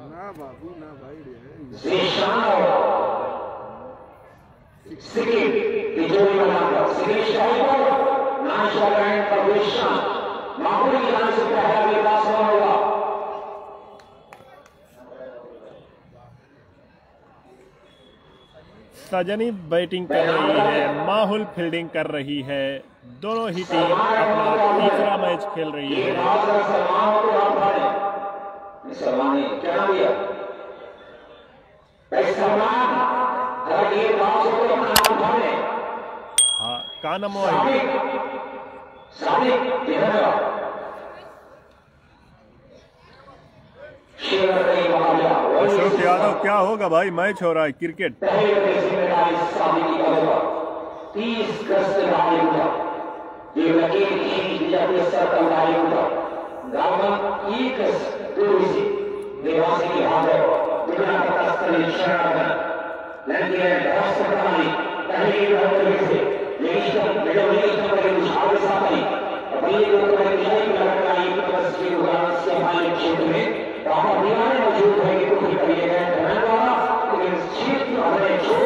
ना बाबू ना भाई सजनी बैटिंग कर रही है, माहुल फील्डिंग कर रही है। दोनों ही टीम अपना तीसरा मैच खेल रही है। हाँ, कानम अशोक यादव, क्या होगा भाई? मैच हो रहा है क्रिकेट।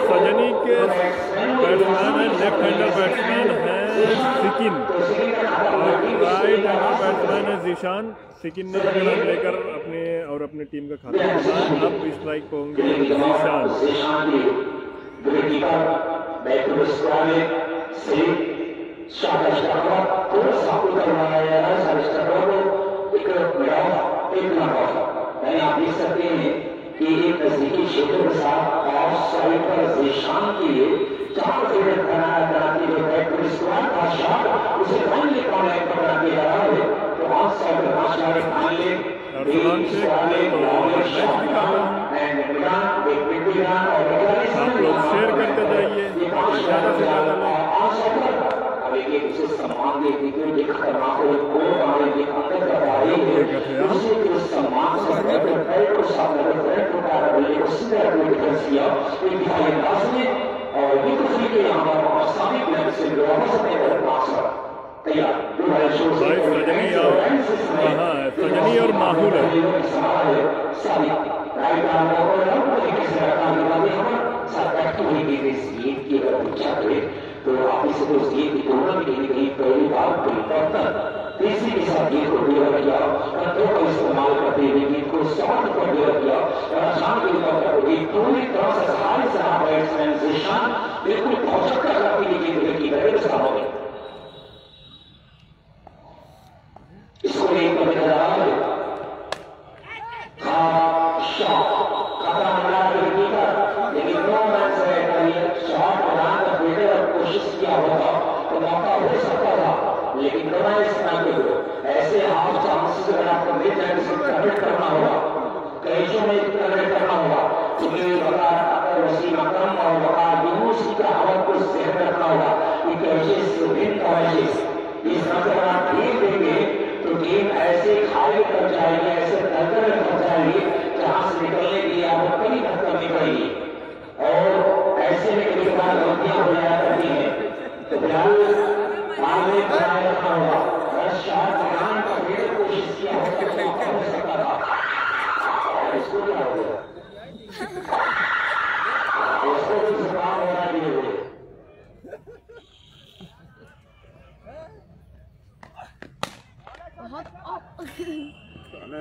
सजनी के बैट्समैन है, लेफ्ट हैंडर बैट्समैन है सिकिन और राइट हैंडर बैट्समैन है जीशान। सिकिन ने रन लेकर अपने टीम का खाता बनाया। अब स्ट्राइक पे होंगे जीशान। आप देख सकते हैं कि एक नजदीकी क्षेत्र के साथ ऑफ साइड पर जीशान के लिए 4 विकेट बनाती जो बैटमैन स्क्वाड का शॉट उसे फाइनली कॉर्नर पर बना दिया रहा है। तो ऑफ साइड पर 5 रन फाइनली आप लोग शेयर करते जाइए ज़्यादा से ज़्यादा लोग। सम्मान माहौल को सजनी और माहौल तो आप इसे तो ये कोरोना में कहीं पहली बार परिवर्तन तेजी के साथ गीत को डिलीवर किया, कंट्रोल का इस्तेमाल करते हुए गीत को सॉफ्ट पर डिलीवर किया और आसान के ऊपर का गीत पूरी तरह से सारी सहा बैट्समैन जीशान बिल्कुल पहुंचक कर जाती है गीत की तरह के सामने इसको एक पर नजर आ रहा है। खतरा मिला लेकिन नो मैन से शॉट बनाकर बेटे और कोशिश किया होगा तो मौका हो सकता था, लेकिन ऐसे हाफ चांसेस अगर आपको मिल जाए तो कन्वर्ट करना होगा, कैचों में कन्वर्ट करना होगा, क्योंकि वसीम अकरम और वकार यूनुस की कहावत को ध्यान रखना होगा कि कैचेस विन कैचेस। इस तरह अगर आप खेल देंगे तो टीम ऐसे खाली कर जाएगी, ऐसे दलदल में फंस जाएगी जहां से निकलने के लिए आपको कभी मेहनत करनी पड़ेगी और ऐसे में कभी बार गलतियां हो जाया करती हैं। तो फिलहाल आगे बनाए रखना होगा। शॉट बनाने का फिर कोशिश किया हो सकता था, इसको क्या हो गया, इसको भी सुधार हो रहा है।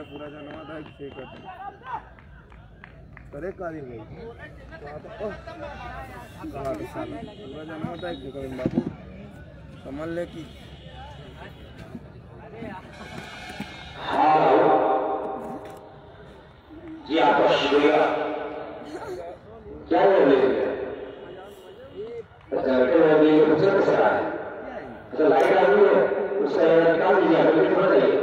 पूरा जानवा था छे करे कार्य गई पूरा जानवा था बाबू समझ ले कि जी आपका शुक्रिया। क्या बोल रहे हैं? अच्छा लाइट आ रही है उसका निकाल दीजिए, हमें थोड़ा चाहिए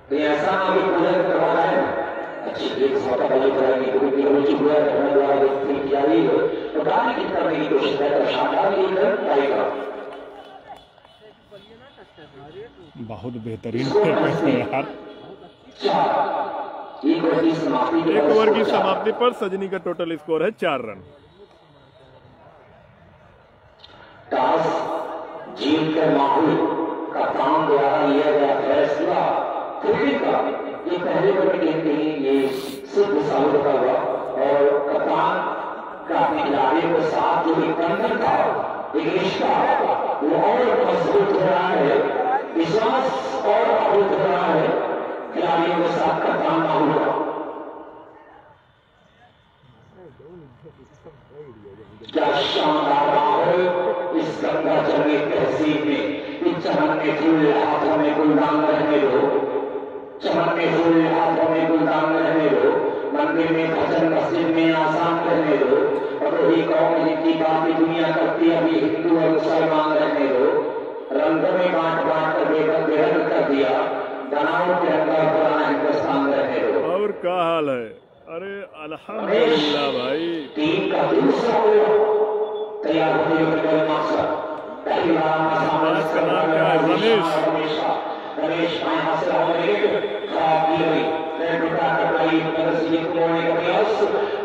कहीं ऐसा ना भी पूजा करवाना है। अच्छी एक सौदा बजे कराएंगे क्योंकि रुचि हुआ है किया रही है तो गाड़ी की करने की कोशिश है तो शानदार आएगा। बहुत बेहतरीन यार। एक ओवर की समाप्ति पर सजनी का टोटल स्कोर है 4 रन। टॉस जीत कर माहौल कप्तान द्वारा लिया गया फैसला क्रिकेट का ये पहले बड़े गेम नहीं, ये सिर्फ साउथ का हुआ और कप्तान का अपने खिलाड़ियों के साथ जो एक बंधन था, एक रिश्ता, वो और मजबूत हो रहा है, विश्वास और मजबूत हो रहा है खिलाड़ियों के साथ कप्तान राहुल का। क्या शानदार माहौल इस गंगा जमुनी तहसील में। इन चमकने फूल हाथों में गुलदान रहने दो, चमकने फूल हाथों में गुलदान रहने दो, मंदिर में भजन मस्जिद में आसान रहने दो, और वही कौम जिनकी बातें दुनिया करती अभी हिंदू और मुसलमान रहने दो, रंगों में बांट बांट कर बेरंग कर दिया, बनाओ तिरंगा पुराना हिंदुस्तान रहने दो। और क्या हाल है? अरे अल्हम्दुलिल्लाह भाई। टीम का दूसरा तैयार होने के मकसद पहली बार आज का नाम क्या है? रमेश। रमेश यहाँ से खराब की हुई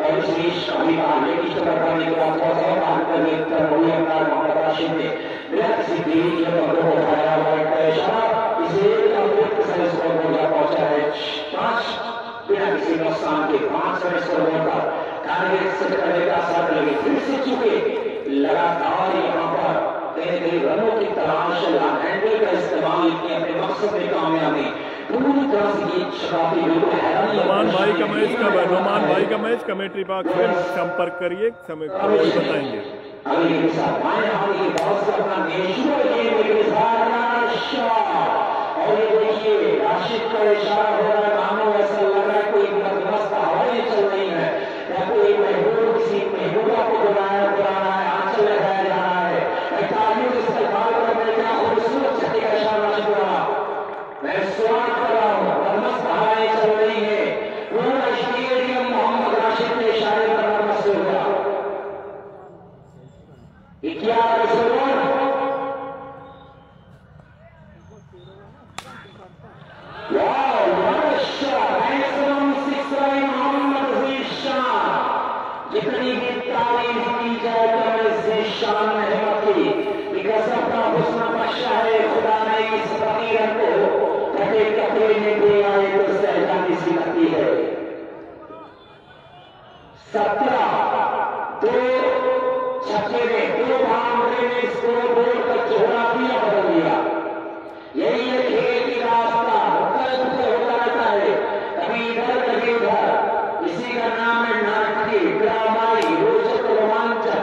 और इस बीच अभी आगे की करने के बाद बहुत सारे बात कर मोहम्मद राशिद ने बिना किसी देरी के उठाया और इसे पहुंचा है 5 बिना किसी नुकसान के 5 रन स्कोर होकर टारगेट सेट करने का साथ लगे, फिर से चुके लगातार यहाँ पर कई रनों की तलाश, हैंडल का इस्तेमाल किया अपने मकसद में कामयाबी पूरी तरह से ये शराबी बिल्कुल हैरानी। रोमान भाई का मैच कब है? रोमान भाई का मैच कमेंट्री बॉक्स में संपर्क करिए, समय बताएंगे। अगली के साथ बाएं हाथ की बॉल से अपना नेशनल गेम के साथ और ये देखिए राशिद का इशारा हो रहा है, मानो ऐसा लग रहा है कोई मस्त हवाएं चल रही है या कोई महबूब किसी महबूबा को बुलाया है, आंचल लगाया जा रहा है, तालियों से इस्तेमाल करने का खूबसूरत छक्के का इशारा राशिद हो रहा। मैं स्वागत कर रहा हूँ, मस्त हवाएं चल रही है, पूरा स्टेडियम मोहम्मद राशिद के इशारे पर मस्त हो गया। 11 जितनी भी तारीफ की जाए तो शान रहमत की गजब का हुस्न बख्शा है खुदा ने इस फकीर को, कटे कपड़े में भी आए तो सहजादी सी लगती है। 17 2 छक्के में 2 बाउंड्री में स्कोर बोर्ड का जोग्राफिया बदल दिया। यही है खेल की रास्ता, होता रहता है, कभी इधर कभी उधर, इसी का नाम है नाटकी, ड्रामाई, रोचक, रोमांचक।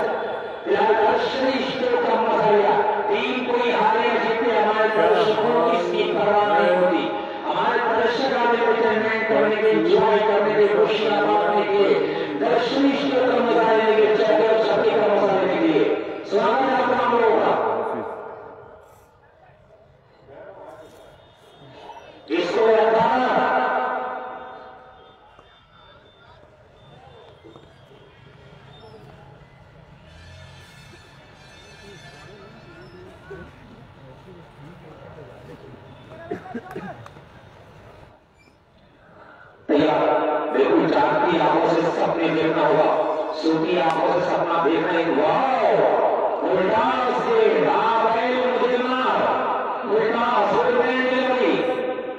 फिलहाल दर्शकों का मजा, टीम कोई हारे या जीते हमारे दर्शकों की इसकी परवाह नहीं होती। हमारे दर्शक आने एंटरटेनमेंट करने के, एंजॉय करने के, खुशियां बांटने के, दर्शकों का मजा लेने के, चौके और छक्के का मजा लेने के लिए स्वागत है आपका हम लोगों का। इसको बिल्कुल जागती आंखों से सपने देखना होगा, सूखी आंखों से सपना देखना ही हुआ। उल्टा से उल्टा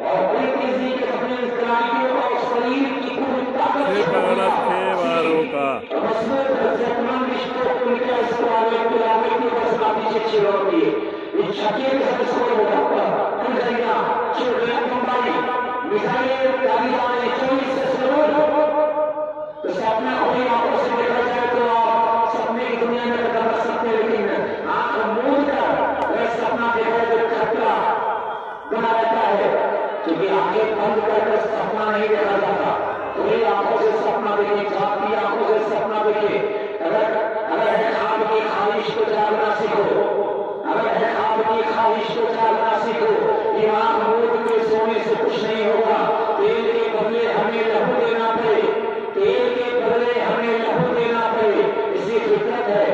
और कोई किसी के अपने खिलाड़ियों और शरीर की पूरी ताकत तो सपना अपनी आंखों से देखा जाए तो आप सपने की दुनिया में कर सकते हैं, लेकिन आंख मूंद कर वह सपना देखा तो खतरा बना रहता है, क्योंकि आंखें बंद कर सपना नहीं देखा जाता। खुली आंखों से सपना देखे, जागती आंखों से सपना देखे। अगर है ख्वाब की ख्वाहिश को जागना सीखो, अगर है ख्वाब की ख्वाहिश को जागना सीखो। ये आंख मूंद के सोने से कुछ नहीं होगा, तेल के बदले हमें लहू देना पड़े, तेल के बदले हमें लहू देना पड़े। इसी फितरत है,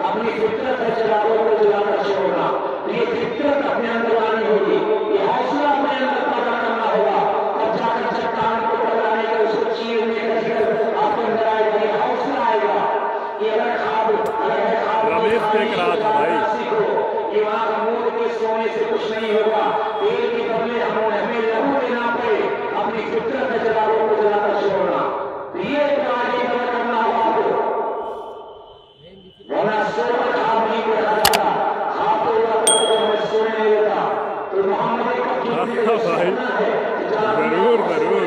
अपनी फितरत है जलालों को जलाकर छोड़ना। ये फितरत अपने अंदर लानी होगी, ये हौसला अपने अंदर पैदा करना होगा, और जाकर चट्टान को टकराने का, उसको चीरने का आपके अंदर आएगा, ये हौसला आएगा। ये अगर ख्वाब सीखो, ये वहां मूड के सोने से कुछ नहीं होगा, तेल के बदले भाई, जरूर जरूर।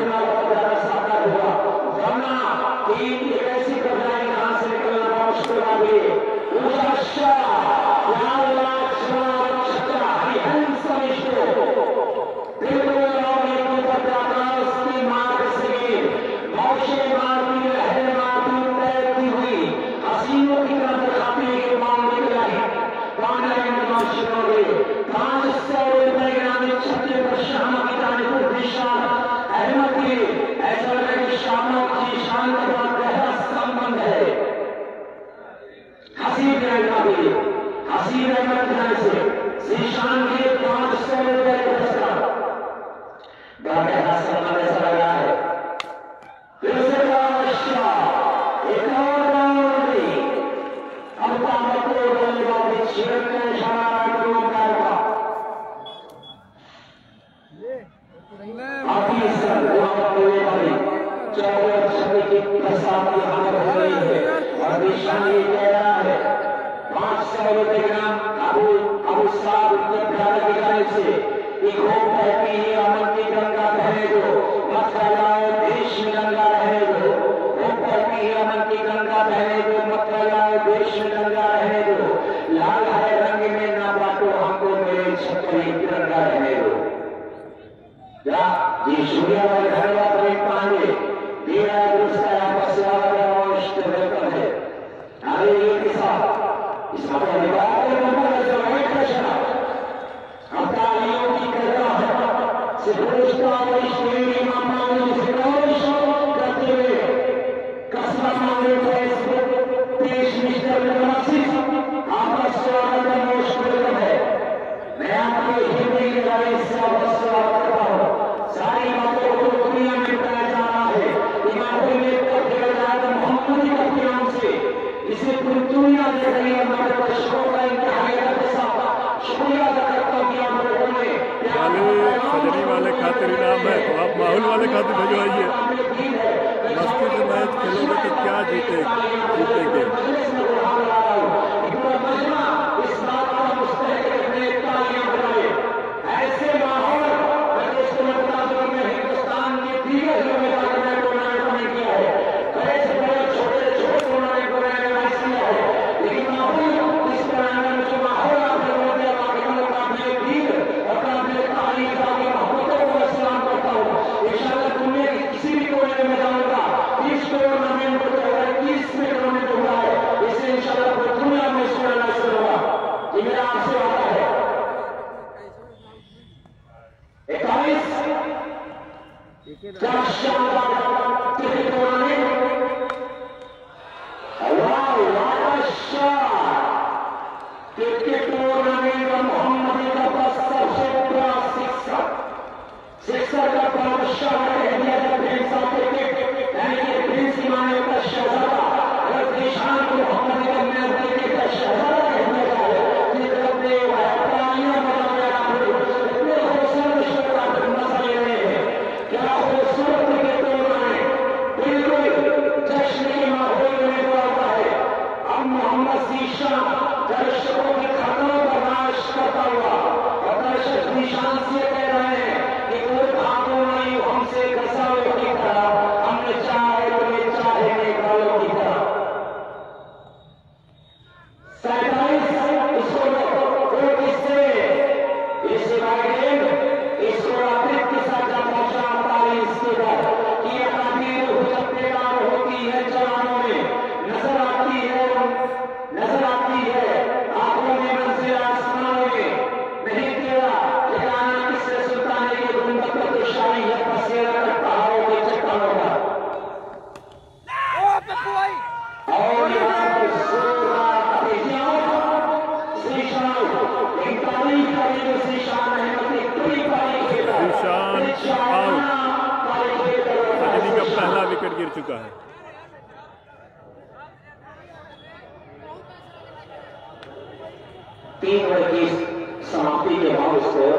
सजनी वाले खातिर इनाम है, तो आप माहौल वाले खातिर भिजवाइए। मस्ती से मैच खेलोगे तो क्या जीतेंगे। गिर चुका है। तीन ओवर की समाप्ति के बाद स्कोर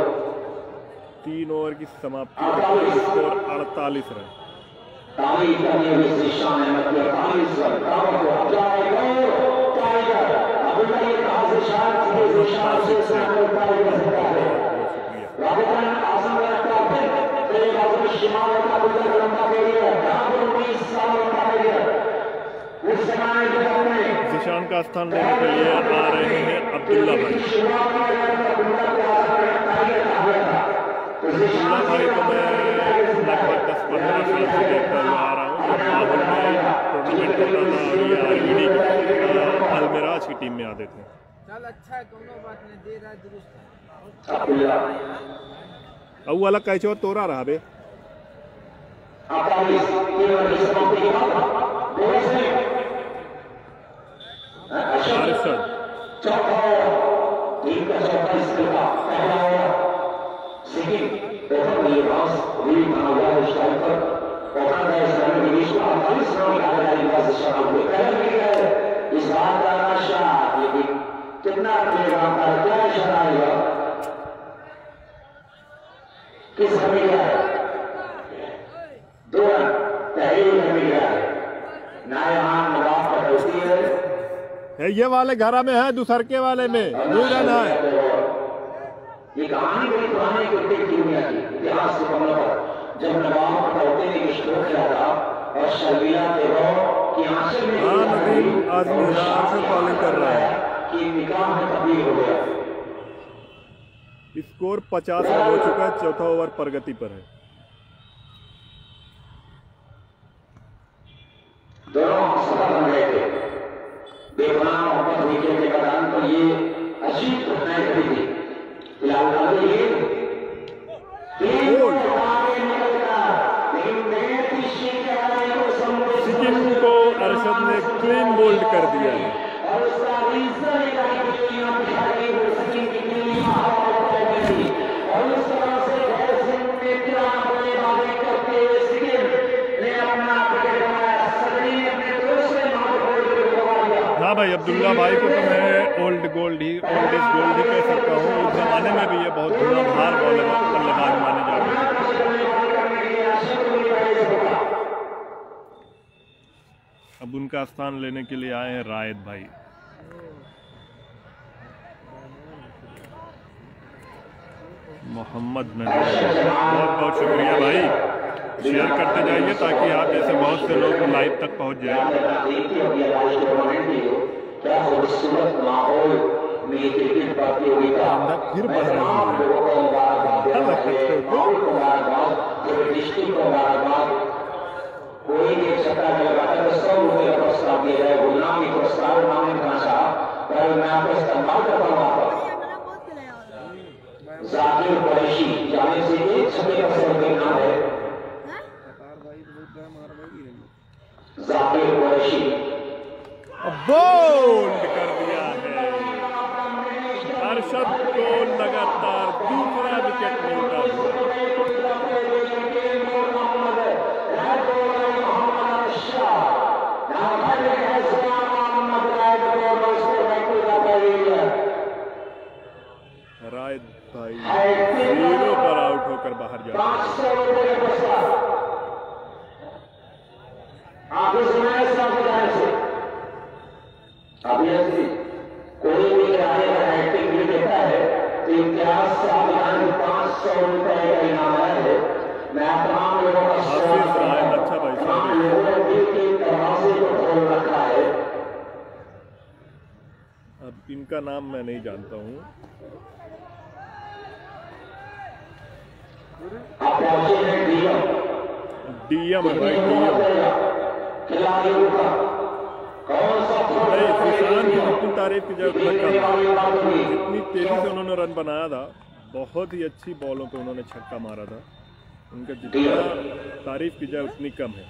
3 ओवर की समाप्ति के बाद स्कोर 48 रन। तारीफ करने में ज़ीशान अहमद के 48 रन टाइगर अभी तक ये कहा ज़ीशान से टाइगर सकता है। राजस्थान आजम का शिमाओं का गुजर लंबा करियर, 19 साल लंबा करियर। उस समय जब अपने ज़ीशान का स्थान लेने के लिए आ रहे हैं अब्दुल्ला भाई। अब्दुल्ला भाई को मैं लगभग 10-15 साल से देखता हुआ आ रहा हूँ, जब माहौल में टूर्नामेंट होता था और ये आरवीडी अलमिराज की टीम में आते थे। चल अच्छा है, कोनो बात नहीं, दे रहा है दुरुस्त है। अब वाला कैचो तोरा रहा बे। इस बात का नशा, लेकिन कितना क्या इशारा आएगा, किस हमें क्या है, 2 रन पहले हमें क्या है, नायमान नवाब कटौती है, ये वाले घरा में है, दूसरके वाले में 2 रन है। ये कहानी बड़ी पुरानी क्रिकेट की दुनिया की इतिहास के पन्नों पर, जब नवाब कटौती ने स्ट्रोक किया था और शर्मिला देवो की आंचल में आदमी यहाँ से बॉलिंग कर रहा है कि निकाह में तब्दील हो गया। स्कोर 50 रन हो चुका है, चौथा ओवर प्रगति पर है। दोनों सफल बन गए थे। बेगुनाह मोहम्मद विकेट के दौरान तो ये अजीब घटनाएं घटी थी। फिलहाल सिक्किम को अरशद ने क्लीन बोल्ड कर दिया है। और उसका रीजन और उस तरह से करते हुए सिक्किम ने अपना विकेट बनाया। सदरी ने अपने दूसरे हाँ भाई, अब्दुल्ला भाई को तो मैं ओल्ड इज गोल्ड ही कह सकता हूँ। उस जमाने में भी ये बहुत धुआंधार बल्लेबाज माने जाते हैं। अब उनका स्थान लेने के लिए आए हैं रायद भाई। मोहम्मद बहुत बहुत शुक्रिया भाई, शेयर करते जाइए ताकि आप जैसे बहुत से लोग लाइव तक पहुंच जाए। क्या खूबसूरत माहौल में क्रिकेट प्रतियोगिता फिर बढ़ रही है। कोई भी छक्का लगाकर 100 रुपये का पुरस्कार दिया जाए, गुलामी पुरस्कार नाम भाषा पर मैं आपको इस्तेमाल करता हूँ। जाकिर कुरैशी जाने से एक छक्के का 100 रुपये नाम है। जाकिर कुरैशी बोल्ड कर दिया है। अरशद को लगातार दूसरा विकेट मिलता है। रायद भाई 0 पर आउट होकर बाहर जाते हैं। कोई भी किराए का एक्टिंग भी देता है तो इम्तियाज से आप यहाँ 500 रुपए का इनाम है। मैं तमाम लोगों का अच्छा भाई, तमाम लोगों ने दिल के दरवाजे को खोल रखा है। अब इनका नाम मैं नहीं जानता हूँ। आप पहुंचे हैं डीएम है भाई, खिलाड़ियों का कौन सा ज़ीशान की जितनी तारीफ की जाए उतना कम। जितनी तेजी से उन्होंने रन बनाया था, बहुत ही अच्छी बॉलों पे उन्होंने छक्का मारा था, उनका जितना तारीफ की जाए उतनी कम है।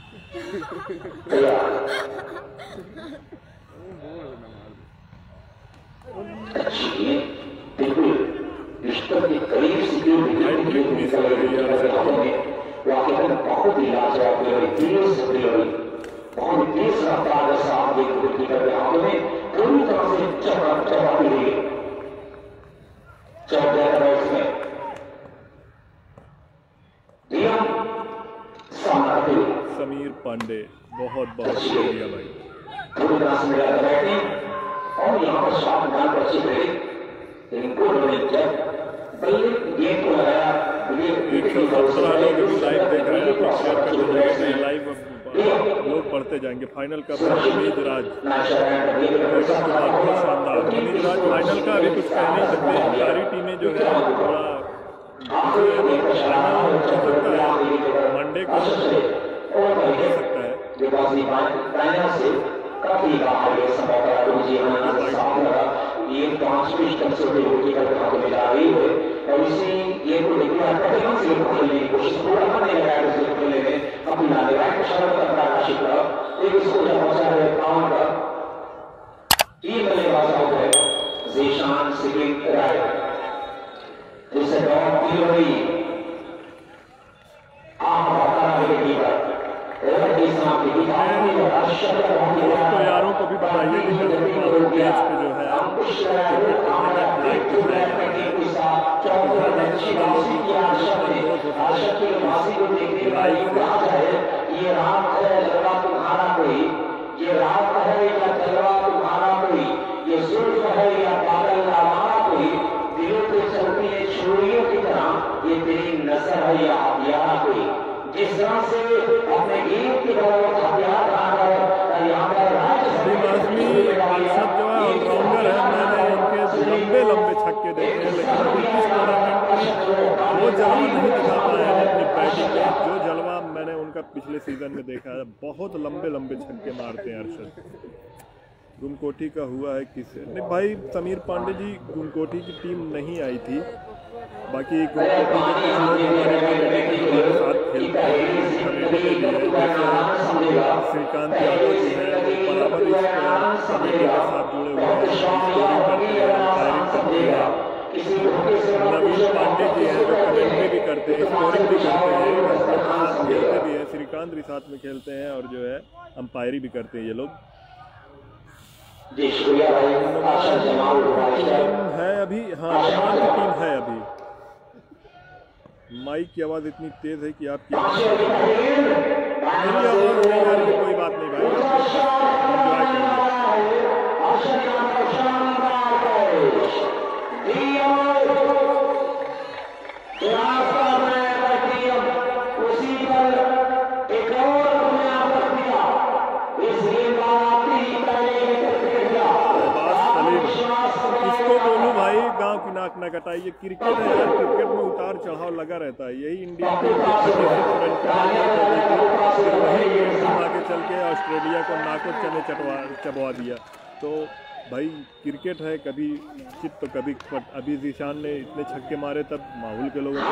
बिल्कुल रिश्तों के करीब से बहुत ही लाजवाब बहुत तेज रफ्तार के साथ में पूरी तरह से चौपाती हुई बैट्समैन समीर पांडे बहुत बहुत शुक्रिया भाई। पूरी तरह से मेरा बैटिंग और यहाँ पर शॉट डाल कर अच्छी रही, लेकिन गुड रनिंग जब बल्ले गेंद को लगाया 117 लोग लाइव देख रहे हैं। बढ़ते जाएंगे। फाइनल का उम्मीद राज बहुत शानदार। उम्मीद राज फाइनल का अभी कुछ कह नहीं सकते, सारी टीमें जो है थोड़ा फाइनल हो सकता है मंडे को हो सकता है। ये 5 स्टेप से रोटी का हाथ में ला रही है और इसी ये को लेकर आता है कौन सी पकड़ने की कोशिश पूरा करने लगा है उसे पकड़ने में अपना राइट शॉट का प्रकाशित कर एक इसको जब पहुंचा है काउंटर तीन बल्लेबाज आउट है जीशान सिकिन राइट जिसे डॉट पीओई आप बता रहे हैं और इस समाप्ति की आखिरी तो यारों को भी बताइए कि पेज पे जो है ये रात है जलवा तुम्हारा कोई, ये रात है या जलवा तुम्हारा कोई, ये जुल्फ है या बादल हमारा कोई, दिलों पे चलती है छुरियों की तरह, ये तेरी नजर है या हथियार कोई। जिस तरह से अपने गीत की तरफ हथियार रहा है यहाँ पर आदमी सब जो है ऑलराउंडर है। मैंने इनके लंबे लंबे छक्के देखे हैं, लेकिन इस टूर्नामेंट में वो जलवा नहीं दिखा पाया है अपनी बैटिंग में, जो जलवा मैंने उनका पिछले सीजन में देखा है। बहुत लंबे लंबे छक्के मारते हैं अरशद। गुमकोठी का हुआ है किससे नहीं भाई, समीर पांडे जी गुमकोठी की टीम नहीं आई थी। बाकी गुमकोठी के कुछ लोग हमारे साथ खेलते हैं, श्रीकांत यादव जी हैं, बराबर इस कमेटी के साथ जुड़े हुए हैं, स्कोरिंग करते हैं, फायरिंग करते हैं। नवीन पांडे जी हैं जो कमेंट्री भी करते हैं, स्कोरिंग भी करते हैं, खेलते भी हैं। श्रीकांत भी साथ में खेलते हैं और जो है अंपायरी भी करते हैं ये लोग। है अभी, हाँ नमान की टीम है अभी। माइक की आवाज़ इतनी तेज़ है कि आपकी मेरी आवाज़ नहीं आ रही है, कोई बात नहीं भाई, इसको बोलूँ भाई गांव की नाक न कटाई। ये क्रिकेट है यार, क्रिकेट में उतार चढ़ाव लगा रहता है। यही इंडिया को आगे चल के ऑस्ट्रेलिया को नाको चने चबवा दिया। तो भाई क्रिकेट है, कभी चित तो कभी पट। अभी जीशान ने इतने छक्के मारे तब माहौल के लोगों को,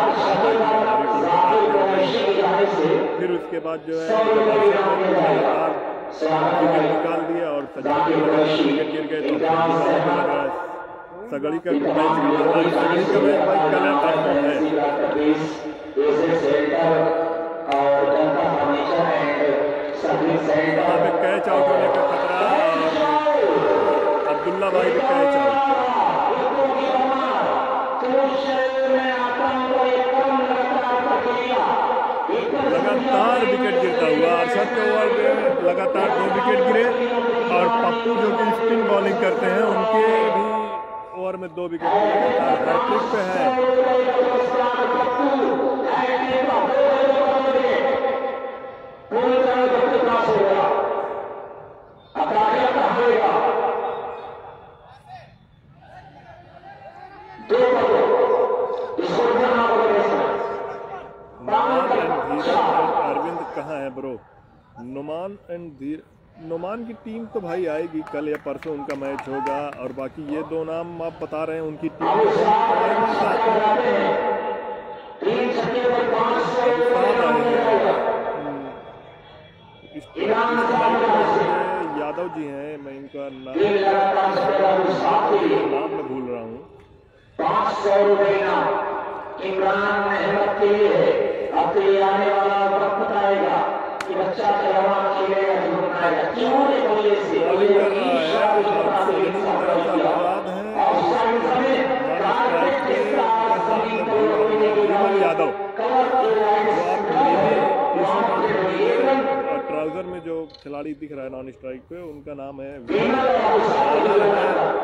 फिर उसके बाद जो है विकेट निकाल दिया और विकेट गिर गए तो लगा सगड़ी का मैच सगड़ी का मैच भाई कलर परसों है। यहाँ पे कैच आउट होने का खतरा, अब्दुल्ला भाई भी कैच आउट। लगातार विकेट गिरता हुआ अरशद के ओवर में लगातार 2 विकेट गिरे और पप्पू जो कि स्पिन बॉलिंग करते हैं उनके भी ओवर में 2 विकेट हैट्रिक पे है। अरविंद कहाँ है ब्रो? नुमान एंड धीर, नुमान की टीम तो भाई आएगी कल या परसों, उनका मैच होगा। और बाकी ये 2 नाम आप बता रहे हैं उनकी टीम यादव जी हैं, मैं इनका नाम मैं भूल रहा हूँ। 500 रुपये इमरान अहमद के लिए है। अब तो ये आने वाला वक्त बताएगा कि बच्चा खिलौना खेलेगा कि बनाएगा। क्यों नहीं बोले से यादव ट्राउजर में जो खिलाड़ी दिख रहा है नॉन स्ट्राइक पे, उनका नाम है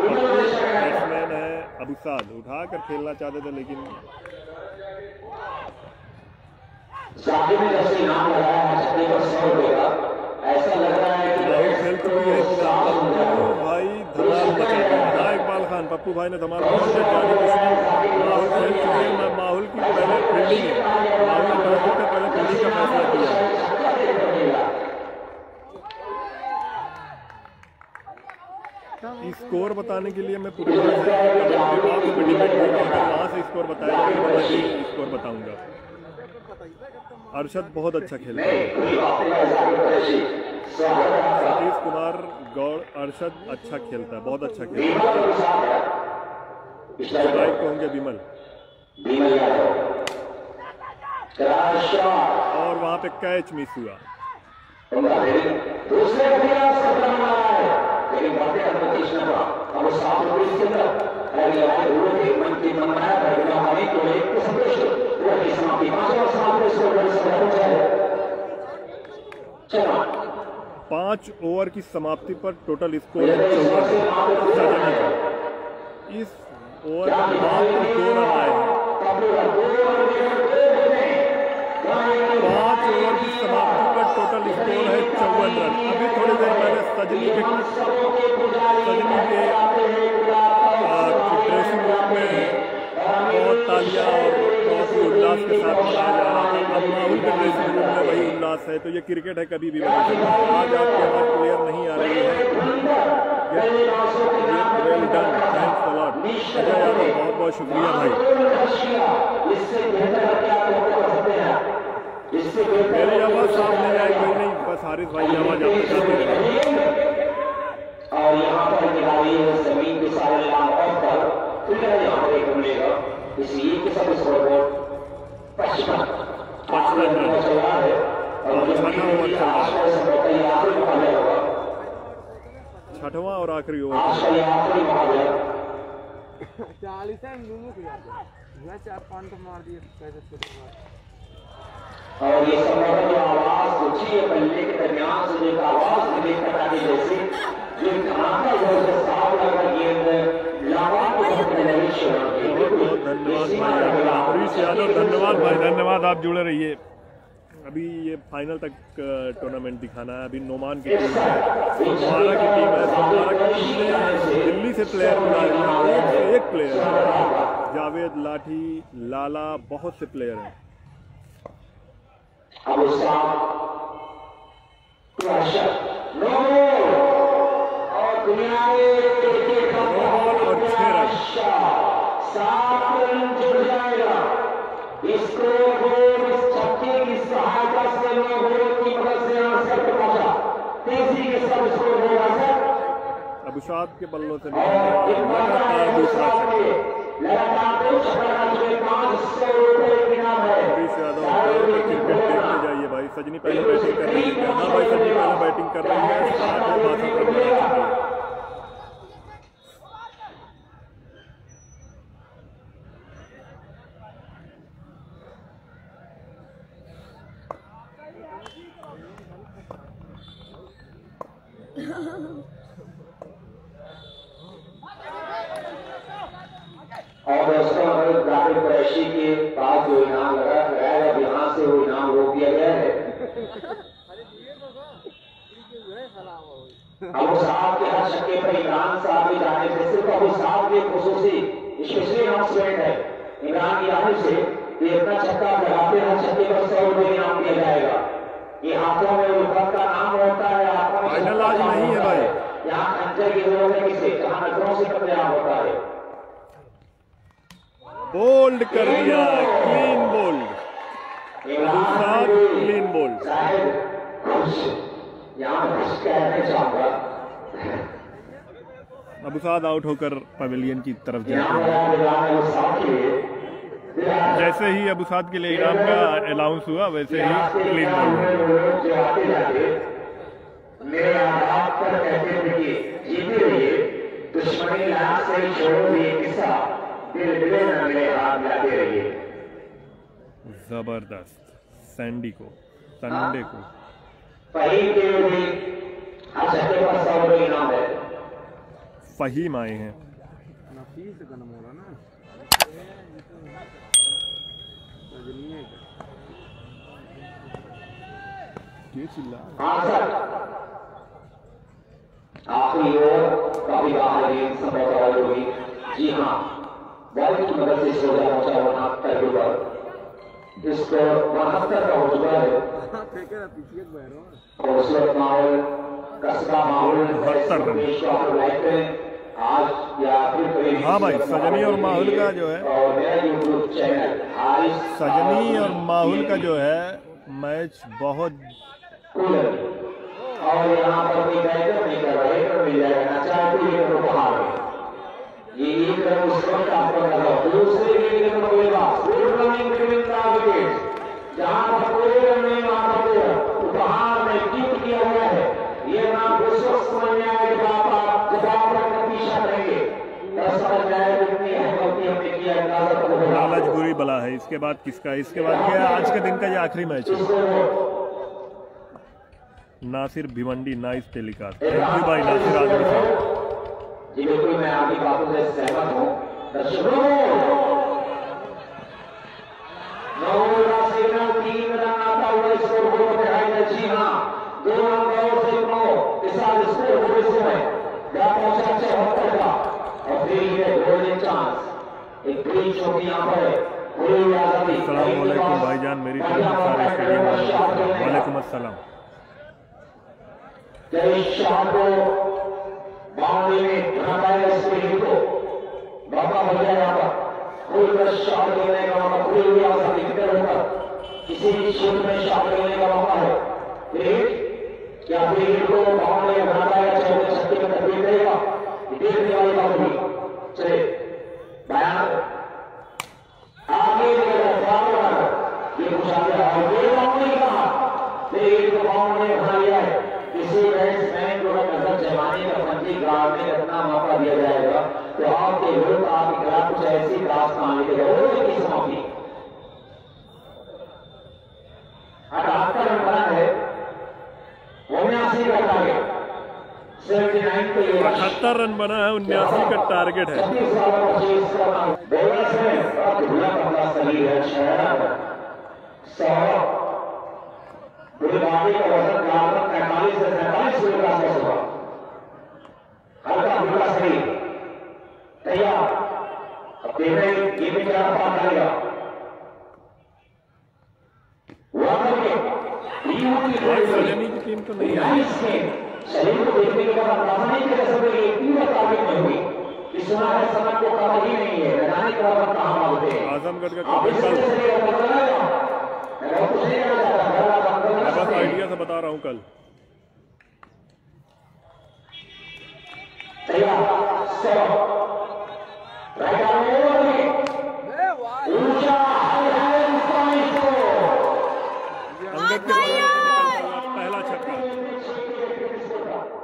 बैट्समैन है अबुसाद। उठा कर खेलना चाहते थे लेकिन शादी में जैसे नाम लगाया है, ऐसा लग चुकी है कि पप्पू भाई धमाल मचा दिया। इकबाल खान, पप्पू भाई ने धमाल मचा दिया। जानी दुश्मन माहौल खेल चुके हैं। माहौल की पहले फील्डिंग है, माहौल ने पहले फील्डिंग का फैसला किया। स्कोर बताने के लिए मैं पूरी तरह से वहाँ से स्कोर बताया तो मैं स्कोर बताऊंगा। अरशद बहुत अच्छा खेलता है। सतीश कुमार गौड़, अरशद अच्छा खेलता है, बहुत अच्छा खेलता है। स्ट्राइक को होंगे विमल, और वहाँ पे कैच मिस हुआ। पांच ओवर की समाप्ति पर टोटल स्कोर है 54। इस ओवर में मात्र 2 रन आए हैं। 5 ओवर की समाप्ति पर टोटल स्कोर है 54 रन। अभी थोड़ी देर पहले सजनी के ड्रेसिंग रूम में बहुत तालियां और बहुत ही उल्लास के साथ मनाया जा रहा था। अब माहौल के ड्रेसिंग रूम में वही उल्लास है। तो ये क्रिकेट है, कभी भी बदल सकता है। आज आपके पास प्लेयर नहीं आ रही है। Well done, thanks a lot Ajay Yadav, बहुत बहुत शुक्रिया भाई। मेरी आवाज साफ नहीं आई, कोई नहीं, बस हारिस भाई की आवाज आपको जाती रहेगी। और यहाँ पर खिलाड़ी जमीन के सारे लाभ पर यहाँ पर एक मिलेगा, इसलिए कि सब स्कोरबोर्ड 55 रन चल रहा है और छठवां और आखिरी ओवर। 40 है, चार 5 मार दिए। और ये संभवतः आवाज ऊंची है, पल्ले के दरमियान से एक आवाज मिले पटाखे जैसी, जो धमाका जोर से साफ लगा गेंद लावा को बहुत धन्यवाद भाई अमरीश यादव, धन्यवाद भाई, धन्यवाद। आप जुड़े रहिए। अभी ये फाइनल तक टूर्नामेंट दिखाना है। अभी नोमान की टीम है, सोमवारा की टीम है। सोमवारा की टीम ने दिल्ली से प्लेयर बुलाए, एक प्लेयर है जावेद लाठी, लाला, बहुत से प्लेयर हैं। और दुनिया और 6 रन 7 रन जुड़ जाएगा। इसको इस छक्के की सहायता से की मदद से आंसर पहुंचा, तेजी के सब स्कोर होगा सर। अबुशाद के बल्लों से लगातार दूसरा छक्का। अमरीश यादव क्रिकेट देखते जाइए भाई। सजनी पहले बैटिंग कर रही है। हाँ भाई, सजनी पहले बैटिंग कर रही है। 62 रन बना चुकी है। और दोस्तों, ग्रामीण कुरैशी के पास जो इनाम लगा है, अब यहाँ से वो इनाम रोक दिया गया है। अबू साहब के हर छक्के पर इमरान साहब की जाने से, सिर्फ अबू साहब की खुसूसी स्पेशली अनाउंसमेंट है इमरान की जाने से कि इतना छक्का लगाते हैं, छक्के पर 100 रुपये इनाम दिया जाएगा। ये हाथों में उल्फत का नाम होता है। फाइनल आज नहीं है भाई। यहाँ खंजर की जरूरत है किसे, जहाँ नजरों से कतलेआम होता है। बोल्ड कर दिया, clean bowled, clean bowled. Abusad out होकर पवेलियन की तरफ जाते हैं। जैसे ही अबुसाद के लिए इनाम का अनाउंस हुआ, वैसे ही क्लीन बोल्ड। मेरे आधार पर कहते थे कि जीते रहिए, दुश्मनी लाख से छोड़ो ये किस्सा, जबरदस्त। सैंडी को, संडे को फहीम आए हैं। आखिरी ओवर काफी बाहर गेंद संभवतः आउट होगी। जी हाँ, बॉल की मदद से स्कोर पहुंचा 69 के ऊपर। इसको 72 का हो चुका है खूबसूरत माहौल, कसबा माहौल आज या फिर। हाँ भाई, सजनी और माहौल का जो है, और मेरा यूट्यूब चैनल सजनी और माहौल का जो है मैच बहुत और यहाँ पर कोई बैकअप नहीं कर रहे तो मिल जाएगा ना, चाहे कोई एक उपहार ये एक रन उस वक्त आपको लगा। दूसरे गेंद में बोलेगा जहाँ पर कोई रन नहीं वहाँ पर उपहार में गिफ्ट किया गया है। ये नाम उस वक्त समझ में आएगा जब आप पीछा करेंगे तब समझ में आएगा कितनी गलती हमने किया। लालच बुरी बला है। इसके बाद किसका? इसके बाद क्या है? आज के दिन का ये आखिरी मैच है। Nasir Bhiwandi, nice telecast. Thank you भाई नासिर आजमी साहब। जी बिल्कुल, मैं आपकी बातों से सहमत हूँ। दर्शकों 3 रन आता हुआ स्कोर बोर्ड पर दिखाई दे। जी हाँ, 2 रन से 9 के साथ स्कोर बोर्ड से क्या पहुंचा 74 का। और फिर ये गोल्डन चांस, एक ग्रीन चौकी यहाँ पर पूरी आजादी। अस्सलाम वालेकुम भाईजान, मेरी तरफ से सारे स्टेडियम में वालेकुम अस्सलाम। कई शाह को बाउंड्री में बनाया स्पेन को मौका मिल गया। यहाँ पर खुलकर शॉट खेलने का मौका, खुली हुई आजादी की तरफ किसी भी क्षेत्र में शॉट खेलने का मौका है। क्या फिर को बाउंड्री में बनाता है, चाहे वो 36 में तकलीफ रहेगा, देखने वाली बात होगी। चले बयान आगे ये कुछ आगे बाउंड्री कहा, फिर को बाउंड्री में बना लिया है। किसी बैट्समैन को अगर जमाने का पंजी ग्राउंड में इतना मौका दिया जाएगा तो आपके विरुद्ध आपके खिलाफ कुछ ऐसी क्लास आने के लिए किस मौकी 78 रन बना है, 79 का टारगेट, 79 पे 78 रन बना है, 79 का टारगेट है। गुरुबानी का वजन लगभग 45 से 47 किलो का आसपास होगा। हल्का फुल्का शरीर तैयार। अब देख रहे हैं ये भी क्या बात करेगा। सजनी की टीम तो नहीं है। शरीर को देखने के बाद अंदाजा नहीं कर सकते पूरा टारगेट में हुई। इस समय को कवर ही नहीं है, मैदानी कवर कहाँ मांगते हैं। आजमगढ़ का कल मैं बस आइडिया से बता रहा हूँ। कल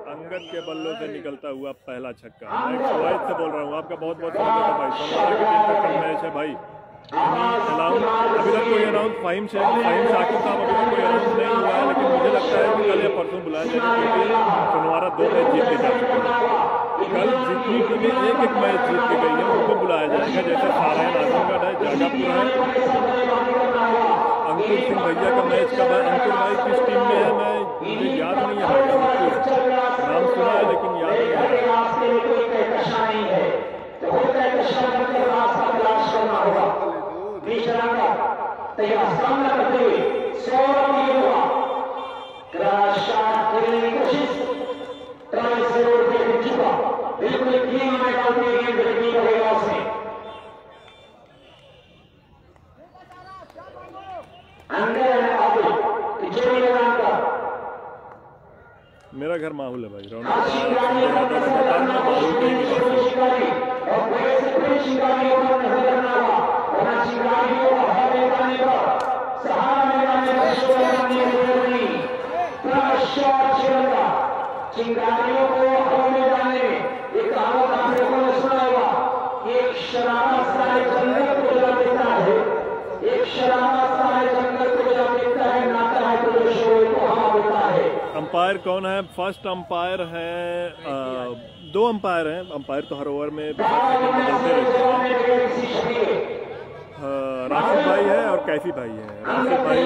अंगद के बल्लों से निकलता हुआ पहला छक्का। मैं कुवैत से बोल रहा हूँ। आपका बहुत बहुत स्वागत है भाई। सोमवार के दिन का कल मैच है भाई। अभी तक कोई अनाउंस फाहिम शाकिब साहब अभी तक कोई अनाउंस नहीं हुआ है, लेकिन मुझे लगता है कि कल या परसों बुलाया जाएगा, क्योंकि सोनवारा 2 मैच जीत के जा चुके हैं। कल जितनी टीमें एक मैच जीत के गई हैं उनको बुलाया जाएगा, जैसे सारायण आजमगढ़ है, जाजापुर है। अंकुर सिंह भैया का मैच कब है? अंकुर भाई किस टीम में है? मुझे याद नहीं है भाई। नाम सुना है लेकिन याद नहीं है। तैयार सामना करते हुए 100 रन की होगा। क्रॉस शॉट खेलने की कोशिश, ट्राई से रोड पे उठ चुका, बिल्कुल क्लीन में डालते हैं गेंद की होगा उसने। अंदर है आगे पीछे भी लगा का। मेरा घर माहौल है भाई। रौनक और बड़े से बड़ी शिकारी ऊपर नहीं करना होगा, वरना शिकारियों का हवा लगाने पर सहारा लगाने पर शोर लगाने की जरूरत नहीं। क्रॉस शॉट खेलता चिंगारियों को हवा में डालने में एक कहावत आप लोगों ने सुना होगा। एक शराबा सारे जंगल को जला देता है, एक शराबा सारे जंगल को जला देता है, नाता है तो जो शोर को हवा देता है। अंपायर कौन है? फर्स्ट अंपायर है 2 अंपायर हैं। अंपायर तो हर ओवर में बदलते रहते हैं। राशिद भाई है और कैफी भाई है। राशिद भाई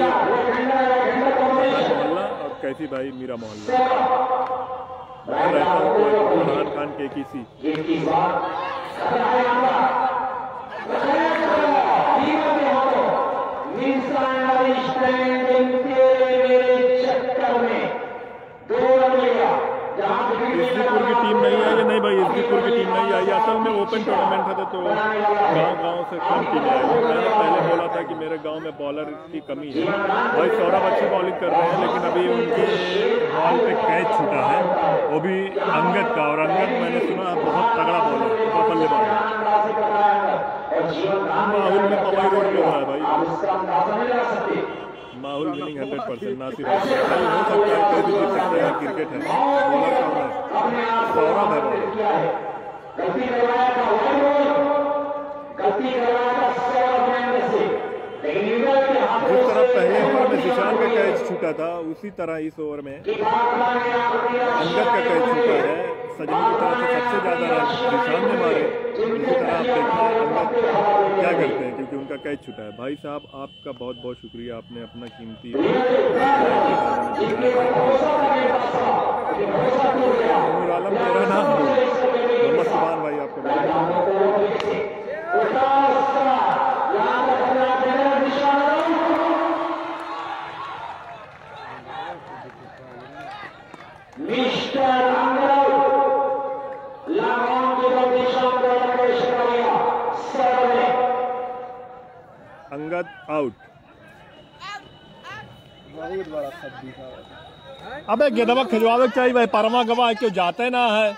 मोहल्ला और कैफी भाई मीरा मोहल्ला। मैं रहता हूँ फरहान खान KKC। इसदीपुर की टीम नहीं आई है, नहीं भाई इसदीपुर की टीम नहीं आई। असल में ओपन टूर्नामेंट था तो गांव से कम टीमें आई। मैंने पहले बोला था कि मेरे गांव में बॉलर की कमी है। भाई सौरभ अच्छी बॉलिंग कर रहे हैं, लेकिन अभी उनके बॉल पे कैच छूटा है, वो भी अंगद का। और अंगद मैंने सुना बहुत तगड़ा बॉलर, बल्लेबाज। माहौल में पवाई रोड पे हो रहा है भाई, माहौल विनिंग 100%। नासिर भाई हो सकता है, कोई भी जीत सकते हैं, क्रिकेट है। बॉलर कौन है? सौरभ है बॉलर। जिस तरह पहले ओवर में जिशान का कैच छूटा था, उसी तरह इस ओवर में अंगद का कैच छूटा है। सजनी की तरफ से सबसे ज्यादा रन जिशान ने मारे। इसी तरह आप देखते हैं अंगद क्या करते हैं, क्योंकि उनका कैच छूटा है। भाई साहब आपका बहुत बहुत शुक्रिया, आपने अपना कीमती आलम तेरा नाम मोहम्मद सुभान भाई आपको अंगद आउट। बहुत बड़ा खद्दी था। अबे गेदवा खिंचवावे चाहिए भाई, परमा गवा क्यों जाते ना है।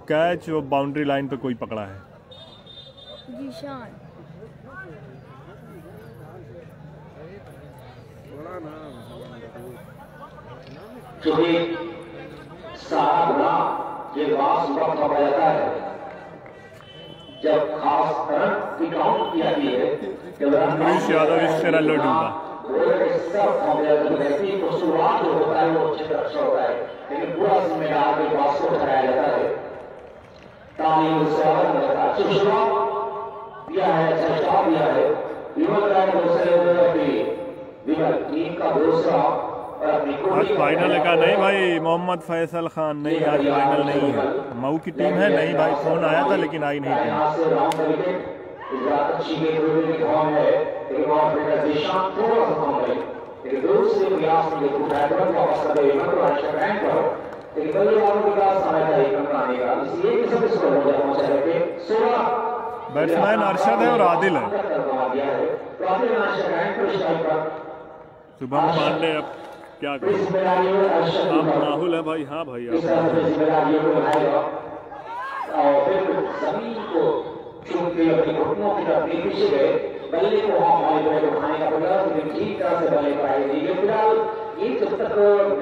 कैच वो बाउंड्री लाइन पे कोई पकड़ा है। जिशान क्योंकि सारा गुना ये बात वक्त हो जाता है जब खास रन की काउंट की जाती है। अमरीश यादव इससे रन लौटूंगा। व्यक्ति को शुरुआत जो होता है वो अच्छे तरह से होता है, लेकिन पूरा जिम्मेदार के पास को उठाया जाता है। तालीम स्वागत करता है, शुरुआत दिया है, अच्छा जवाब दिया है। विमल राय दूसरे विमल टीम का दूसरा आज फाइनल का नहीं भाई, मोहम्मद फैसल खान नहीं, आज फाइनल नहीं है। मऊ की टीम है नहीं भाई, फोन आया था लेकिन आई नहीं टीम। बैट्समैन अरशद है और आदिल है। शुभम पांडे अब क्या करें, आप राहुल है भाई। हाँ भाई आप जमीन को चुनके अपने घुटनों की तरफ पीछे गए, बल्ले को उठाने का बल्ला ठीक तरह से बल्ले पर आई। फिलहाल ये जब तक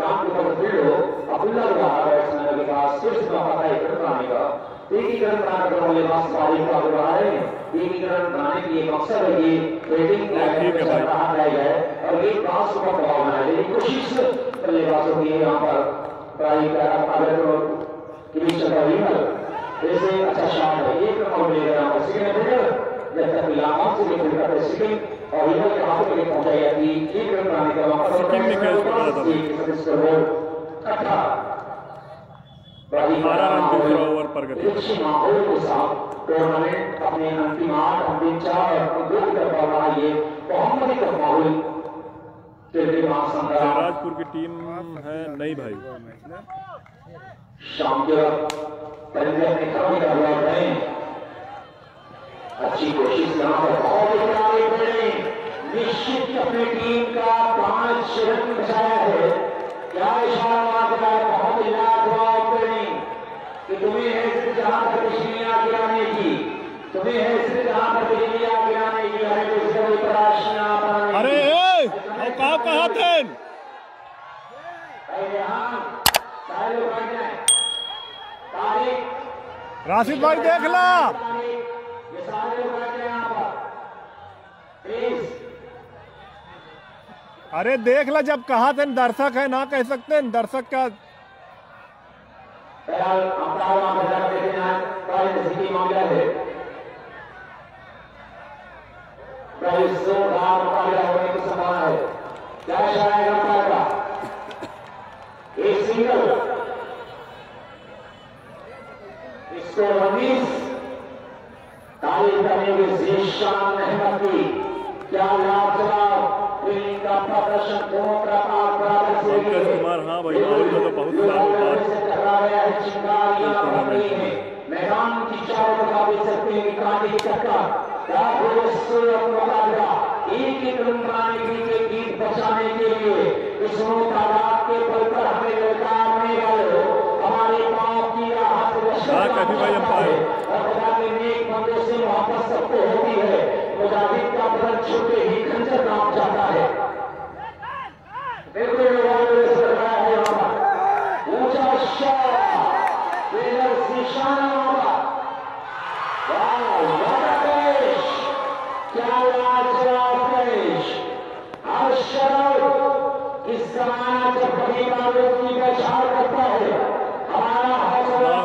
काम के ऊपर फील्ड हो, अब्दुल्ला बैट्समैन के पास सिर्फ मौका था एक रन बनाने का। एकीकरण बनाकर बल्लेबाज बारी का रहा है। एकीकरण बनाने की एक मकसद है कि बैटिंग रहा है और एक पास को दबाव बनाने की कोशिश बल्लेबाजों की यहाँ पर ट्राई कर। जैसे अच्छा शॉट है, एक रन ले रहा है सेकंड फिल्डर, जब तक लामा से लेकर करते सेकंड और इधर के हाथ पे पहुंचा गया कि एक रन बनाने का मौका सेकंड में कैच पड़ा था भाई। 12 रन दूसरा ओवर पर गए। माहौल के साथ टूर्नामेंट अपने अंतिम 8 अंतिम 4 और 2 की तरफ बढ़ रहा है। मोहम्मद का माहौल राजपुर की टीम है नहीं भाई। शाम के वक्त अच्छी कोशिश यहाँ पर बहुत निश्चित अपनी टीम का 5 रन बचाया है। क्या इशारा मारता है बहुत लाजवाब ओपनिंग कि तुम्हें है सिर्फ जहां पर बिजलियां गिराने की, तुम्हें है सिर्फ जहां पर बिजलियां गिराने की है दूसरे तराशियां बनाने। अरे कहाँ थे राशिद भाई, देख ला अरे देख ला, जब कहा थे दर्शक है ना कह सकते हैं, दर्शक का मामला है। जोरदार मुकाबला होने की संभावना है। क्या आएगा मुकाबला? एक सिंगल इसको 19 तारीफ करेंगे ज़ीशान अहमद की। क्या लाजवाब फील्डिंग का प्रदर्शन दोनों प्रकार बराबर से कुमार। हाँ भाई, माहौल में तो बहुत सालों बाद चिंगारियां बढ़ रही है। मैदान की चारों तरफ देख सकते हैं कि कांटे की टक्कर, क्या खूबसूरत मुकाबला। एक एक रन बनाने के लिए, जीत बचाने के लिए इस तादाद के बल पर हमें ललकारने वाले हमारे पाप की राहत कभी भाई अंपायर और खुदा के नेक बंदों से मोहब्बत सबको होती है। मुजाहिद का बदन छूटे ही खंजर नाप जाता है। बिल्कुल है यहाँ पर ऊंचा शॉट, ज़ीशान क्या लाजवाब पेश। हर शब्द इस जमाना जब बड़ी बातों की पहचान करता है, हमारा हौसला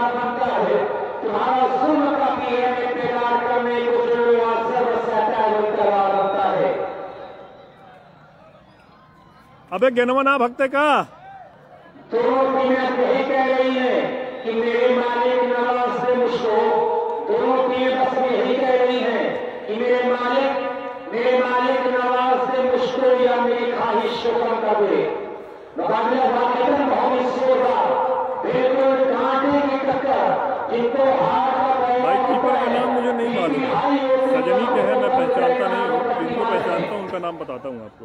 बनता है। तुम्हारा जुल्म का भी है बेकार करने को जो बनता है। अबे गेनवा ना भगते का दोनों टीमें यही कह रही है कि मेरे मालिक नवाज से मुझको, दोनों टीमें बस यही कह रही है कि मेरे मालिक नवाज से मुझको या मेरी ख्वाहिश को कम कर दे। मुकाबला वाकई बहुत ही जोरदार, बिल्कुल कांटे की टक्कर। जिनको हार भाई कीपर का नाम मुझे नहीं मालूम, सजनी के है, मैं पहचानता नहीं हूँ। जिनको पहचानता हूँ उनका नाम बताता हूँ आपको।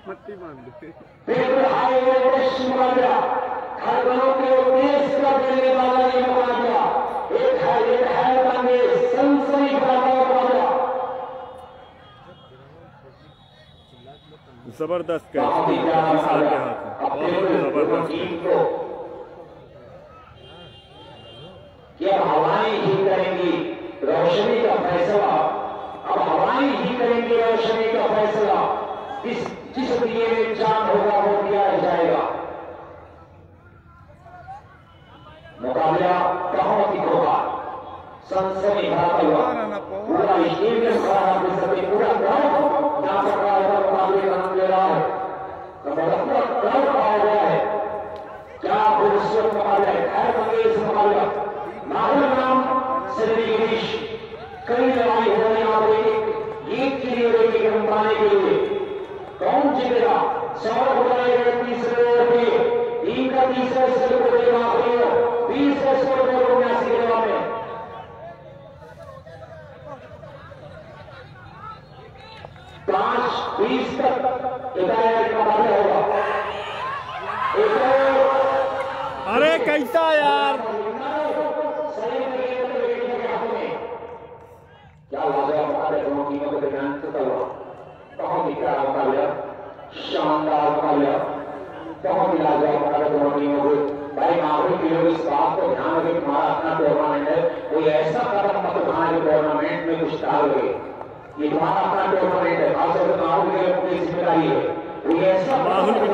पट्टी बांध दे। बिल्कुल हाई वोल्टेज मुकाबला, हर बलों के उद्देश्य का देने वाला ये मुकाबला एक है सनसनी भरा मुकाबला। जबरदस्त कैच के हाथ में, बहुत जबरदस्त। कि अब हवाएं ही करेंगी रोशनी का फैसला। अब हवाएं ही करेंगी रोशनी का फैसला। जिस दिए में जान होगा वो दिया जाएगा। मुकाबला बहुत ही होगा, सनसनी भरा हुआ। पूरा स्टेडियम खड़ा है, पूरा ग्राउंड जहां पर मुकाबले का नाम ले रहा है, पूरा ग्राउंड आया गया है। क्या खूबसूरत मुकाबला है, खैर मंगेश मुकाबला। माहौल नाम श्री गिरीश, कई लड़ाई हो रही है एक के लिए, एक रन पाने के लिए। कौन जीतेगा? सौरभ उड़ाएगा तीसरे ओवर पे, टीम का तीसरा स्कोर को देगा 20 का स्कोर 79 के जवाब में। 5-20 तक इदायत का मुकाबला होगा। अरे कैसा यार, क्या लाजवाब मुकाबला दोनों टीमों के दरमियान हुआ। बहुत ही प्यारा मुकाबला, शानदार मुकाबला, बहुत ही लाजवाब मुकाबला दोनों टीमों को। भाई माहौल के लोग इस बात को ध्यान रखें, तुम्हारा अपना टूर्नामेंट है, कोई ऐसा कदम मत उठाना जो टूर्नामेंट में कुछ डाल गए। ये तुम्हारा अपना टूर्नामेंट है, खासतौर पर माहौल के लोगों की जिम्मेदारी है। कोई ऐसा टूर्नामेंट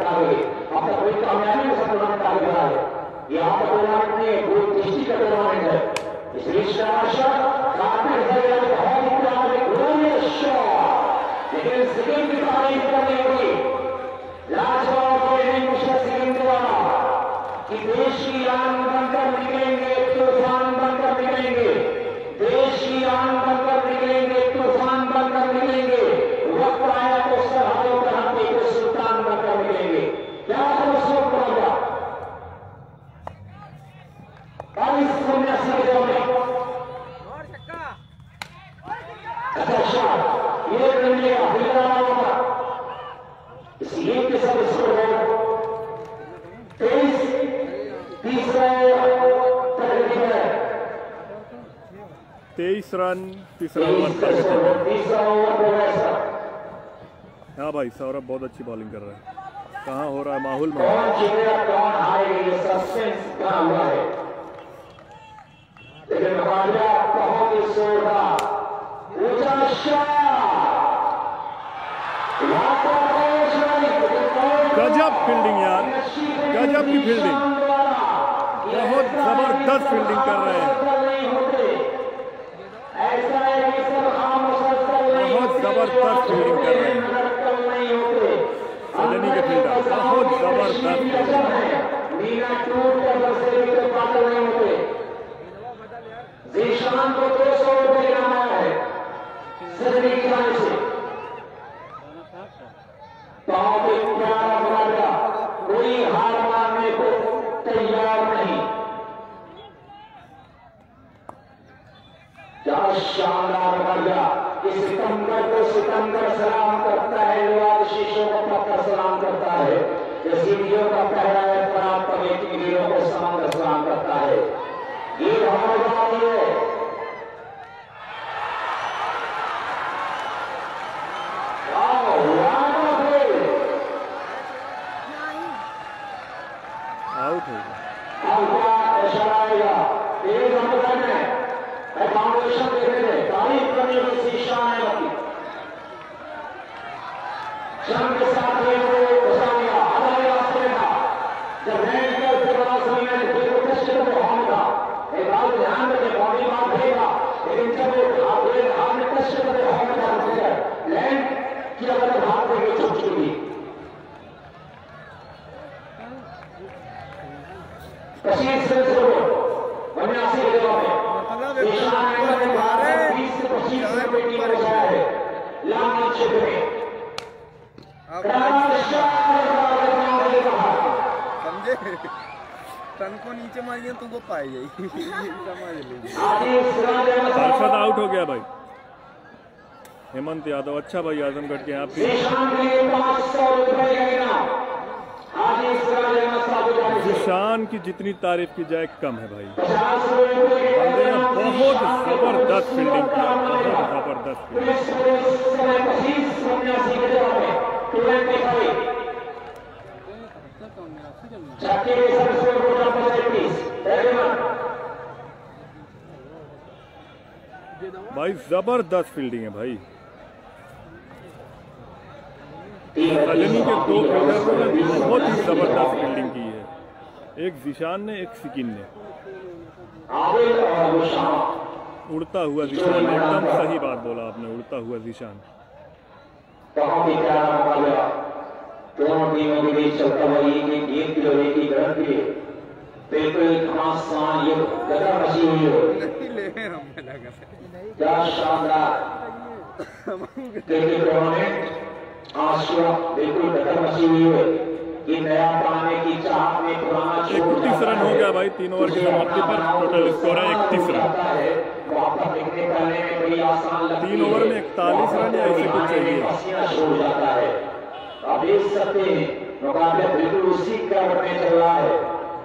डाल गए, अब तक कोई कामयाबी के साथ टूर्नामेंट डाल रहा है। ये आपका टूर्नामेंट नहीं है, कोई दृष्टि का टूर्नामेंट है। इसलिए लेकिन सेकंड की तारीफ करनी होगी। लाजवाब कि देश की आन बनकर निकलेंगे, तूफान बनकर निकलेंगे। देश की आन बनकर निकलेंगे, तूफान बनकर निकलेंगे। वक्त आया तो सरहदों पर हम एक सुल्तान बनकर निकलेंगे। क्या खूबसूरत होगा 22-79 के दौर में। अच्छा ये करने का फिलहाल होगा, इसलिए कि सब स्कोर 23 तीसरा 23 रन तीसरा ओवर पर। तीसरा ओवर। हाँ भाई सौरभ बहुत अच्छी बॉलिंग कर रहा है। कहाँ हो रहा है माहौल में, कौन जीतेगा कौन हारेगा ये सस्पेंस बना हुआ है। लेकिन मुकाबला बहुत ही जोरदार, ऊंचा शॉट फील्डिंग यार, गजब की फील्डिंग, बहुत जबरदस्त फील्डिंग कर रहे हैं, बहुत जबरदस्त फील्डिंग कर रहे हैं सजनी के फील्डर, बहुत जबरदस्त। जीशान को 200 रुपये इनाम है सजनी की जान से। बहुत ही प्यारा मुकाबला, कोई हार मानने को तैयार नहीं। क्या शानदार मुकाबला, इस सितंबर को सितंबर सलाम करता है, लोग शीशों को पत्थर सलाम करता है, सीढ़ियों का पहरा है प्राप्त वीरों को समंदर सलाम करता है। ये हमारी बात है। आउट हो गया। फाउंडेशन देखने थे, तारीफ करने की शीशा है बाकी शर्म के साथ जब एक बात ध्यान रखें, बॉडी बात रहेगा, लेकिन जब आपने कष्ट करे लैंड की अगर हाथ देंगे छुप चुकी पच्चीस से 89 जगह में 20 से 25 रुपये की बचाया है लांग क्षेत्र में। समझे, टन को नीचे मारिए तुमको पाई गई समझ लीजिए। पार्षद आउट हो गया भाई। हेमंत यादव, अच्छा भाई आजमगढ़ के यहाँ पे जीशान की जितनी तारीफ की जाए कम है भाई। बंदे ने बहुत जबरदस्त फील्डिंग की, बहुत जबरदस्त भाई, जबरदस्त फील्डिंग है भाई। सजनी के 2 फील्डरों ने बहुत ही जबरदस्त फील्डिंग की है, एक जीशान ने, एक सिकिन ने। उड़ता हुआ जीशान, एकदम सही बात बोला आपने, उड़ता हुआ जीशान। दोनों टीमों के बीच चलता हुआ एक किलोमीटर की गणत के बिल्कुल घमासान ये गदर मची हुई हो। क्या शानदार क्रिकेट टूर्नामेंट आज बिल्कुल गदर मची हुई है। ये नया पाने की चाह में पुराना 31 रन हो गया भाई, 3 ओवर की समाप्ति पर टोटल स्कोर है 31 रन। 3 ओवर में 41 रन या ऐसे कुछ चाहिए। आप देख सकते हैं मुकाबला बिल्कुल उसी क्रम में चल रहा है,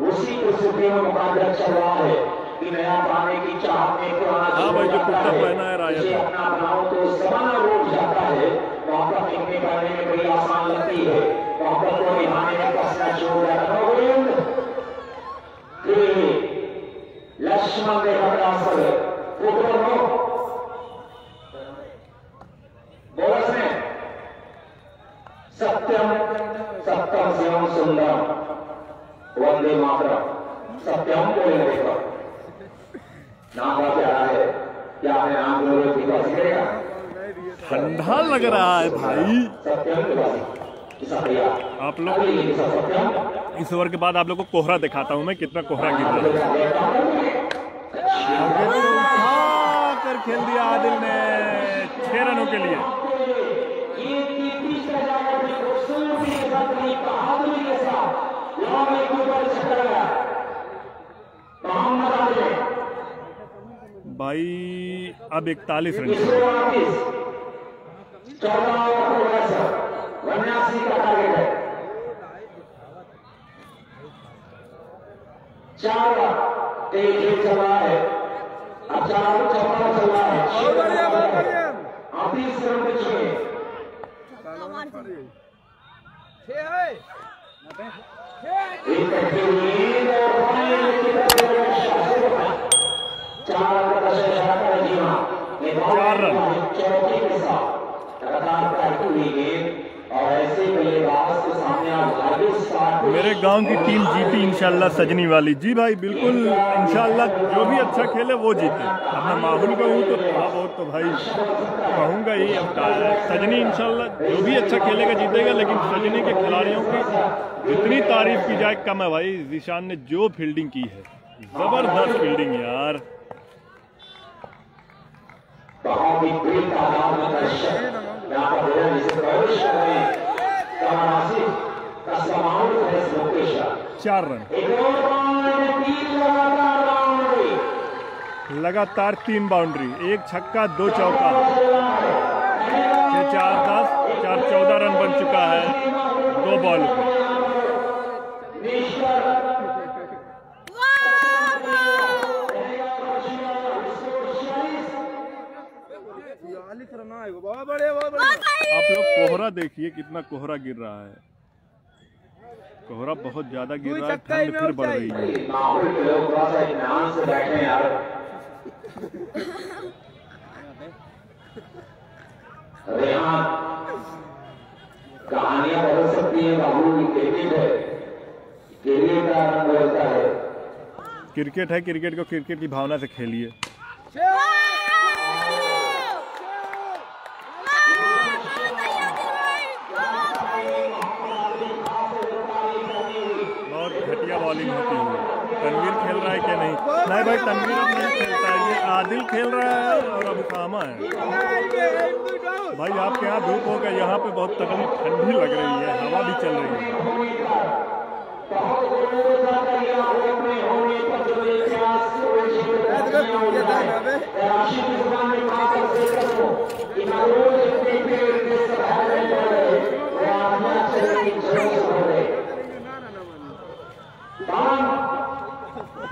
उसी परिस्थिति में मुकाबला चल रहा है कि नया पाने की चाह में पुराना भाई जो कुर्ता पहना है राजा अपना बनाओ तो जमाना रोक जाता है, वहां पर फेंकने करने में बड़ी आसान लगती है, वहां पर को निभाने में कसना छोड़ जाता है। लक्ष्मण ने बोलस ने सत्यम सत्यम शिवम सुंदरम वंदे मातरम। सत्यम बोले देखो नाम का क्या है, क्या है नाम बोले देखो सीखेगा। ठंडा लग रहा है भाई। आप लोग इस ओवर के बाद आप लोग को कोहरा दिखाता हूं मैं, कितना कोहरा गिर रहा है। कर खेल दिया आदिल ने 6 रनों के लिए। भाई अब 41 रन 89 का टारगेट है। 4 तेज चल रहा है, अब 4 चौका चल रहा है। 38 रन बचे 4 रन चौकी के साथ लगातार करती हुई गेंद और ऐसे बल्लेबाज के सामने आप आगे स्टार्ट मेरे गांव की टीम जीती इंशाल्लाह सजनी वाली। जी भाई बिल्कुल इंशाल्लाह, जो भी अच्छा खेले वो जीते। अब मैं माहौल का हूँ तो थोड़ा बहुत तो भाई कहूँगा ही। अब सजनी इंशाल्लाह जो भी अच्छा खेलेगा जीतेगा, लेकिन सजनी के खिलाड़ियों की जितनी तारीफ की जाए कम है भाई। जीशान ने जो फील्डिंग की है, जबरदस्त फील्डिंग यार। बहुत ही बड़ी तादाद में दर्शक यहाँ पर जिसे प्रवेश कर रहे हैं। 4 रन लगातार 3 बाउंड्री, 1 छक्का 2 चौका, 4 10 4 14 रन बन चुका है 2 बॉल पे। 40 रन आएगा, बहुत बढ़िया। आप लोग कोहरा देखिए, कितना कोहरा गिर रहा है। कोहरा बहुत ज्यादा गिर रहा है, ठंड फिर बढ़ रही है। कहानियां बदल सकती है बाबू, क्रिकेट है, क्रिकेट का रंग बदलता है। क्रिकेट है, क्रिकेट को क्रिकेट की भावना से खेलिए। घटिया बॉलिंग होती है। तनवीर खेल रहा है क्या? नहीं भाई, तनवीर अब नहीं खेलता है। ये आदिल खेल रहा है और अब उसामा है। भाई आपके यहाँ धूप हो गया, यहाँ पे बहुत तगड़ी ठंडी लग रही है, हवा भी चल रही है।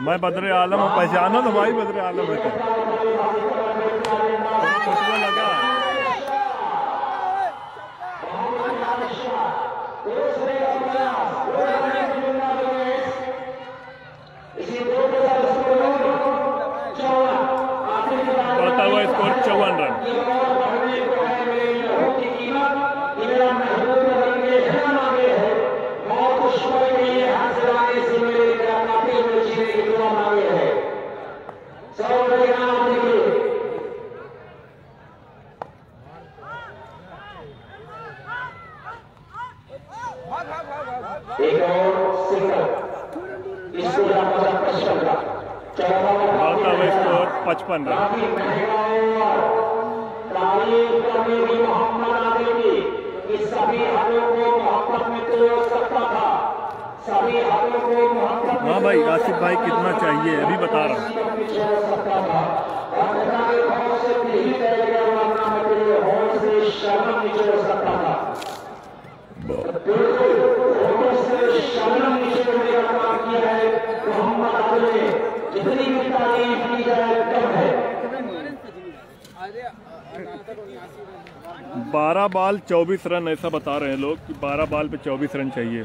मैं बदरे आलम हूँ, पहचाना तो भाई बदरे आलम है। खुशबू लगा बढ़ता हुआ स्कोर 54 रन। बढ़ता हुआ स्कोर 55 रन। हाँ भाई आसिफ भाई कितना चाहिए अभी बता रहा हूँ। जितनी भी तारीफ की जाए कम है। 12 बॉल 24 रन ऐसा बता रहे हैं लोग कि 12 बॉल पे 24 रन चाहिए।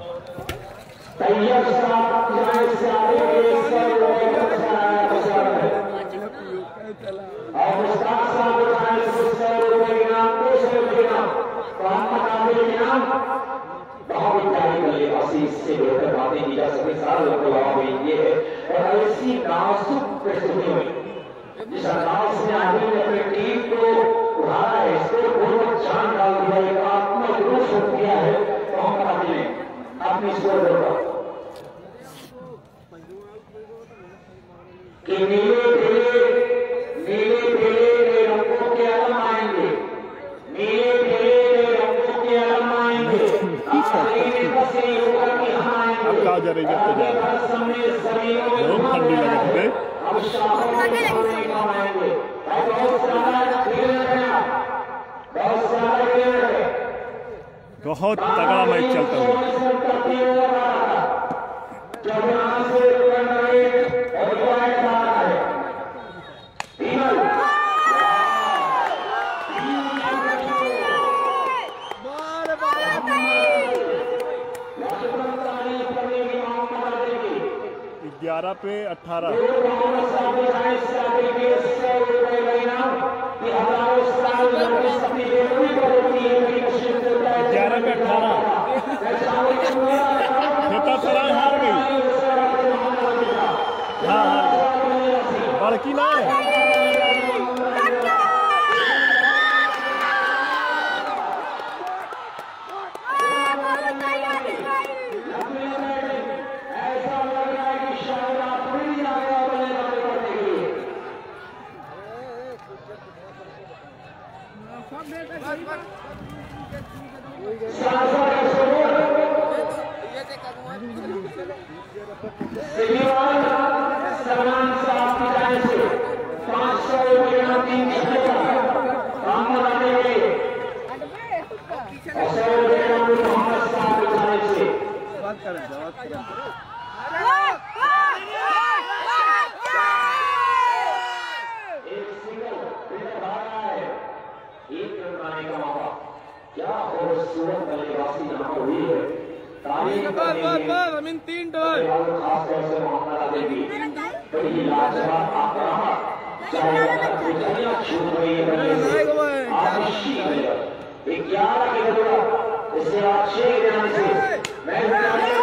से बेहतर बातें की जा सके, सारा लोग ये है। और ऐसी नाजुक परिस्थिति में जिस अंदाज से आदमी ने अपनी टीम को उठाया है, इसको बहुत जान डाल दिया है, आत्मविश्वास हो गया है, तो हम आदमी अपनी स्कोर होगा कि नीले पीले रंगों के अलम आएंगे, नीले पीले रंगों के अलम आएंगे। अब कहा जा रही है बहुत ठंडी लग रही है। बहुत तगड़ा मैच चलता है। ग्यारह पे 18 11 पे 18 सलमान साहब की जाने से 500 रुपये का 3 छक्के का काम बनाने के लिए 100 रुपये का मोहम्मद साहब की जाने से बात करें एक सिंगल विकेट हारा है, 1 रन बनाने का मौका। क्या खूबसूरत बल्लेबाजी यहाँ पर हुई है। अमीन 3 डॉल खासतौर से मोहम्मद आदिल की बड़ी लाजवाब आक्रामक, चाहे गुजरिया छूट गई है 11 की जरूरत, इससे बाद 6 के जाने से मैच बैठा जमाल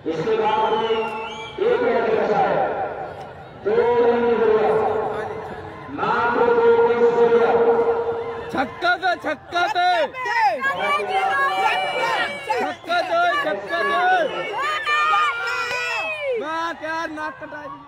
इसके बाद में 1 मिनट बचा है, 2 रन की जरूरत, मात्र 2 रन की जरूरत। छक्का दे छक्का दे छक्का दे छक्का दे बात यार नाक कटा दी।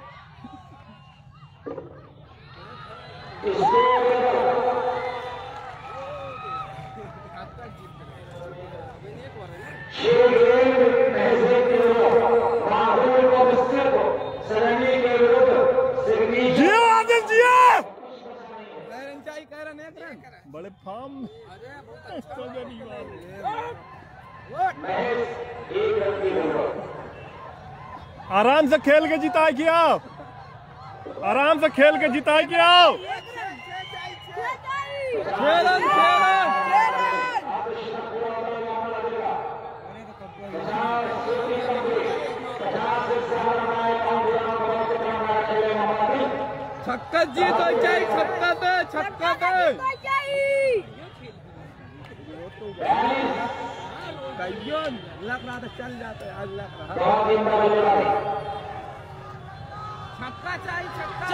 बड़े फार्म आराम से खेल के जिता के आओ, आराम से खेल के जिता के आओ। छक्का जीत हो जाए, छक्का दे छक्का दे लग रहा था चल जाते आज लग रहा छक्का चाहिए छक्का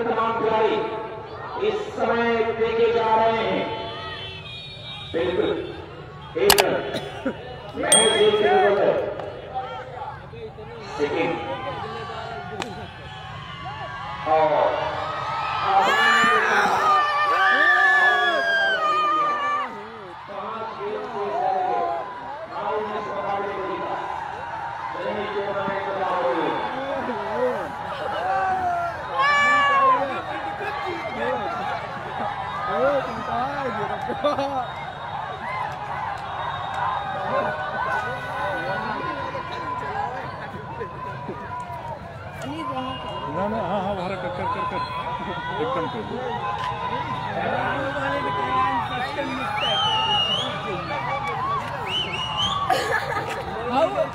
तमाम खिलाड़ी इस समय देखे जा रहे हैं। बिल्कुल एक महज एक जरूरत है सिक्किम और ना ना हाँ हाँ बाहर कर कर कर कर एकदम कर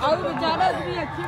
और बेचारा भी अच्छी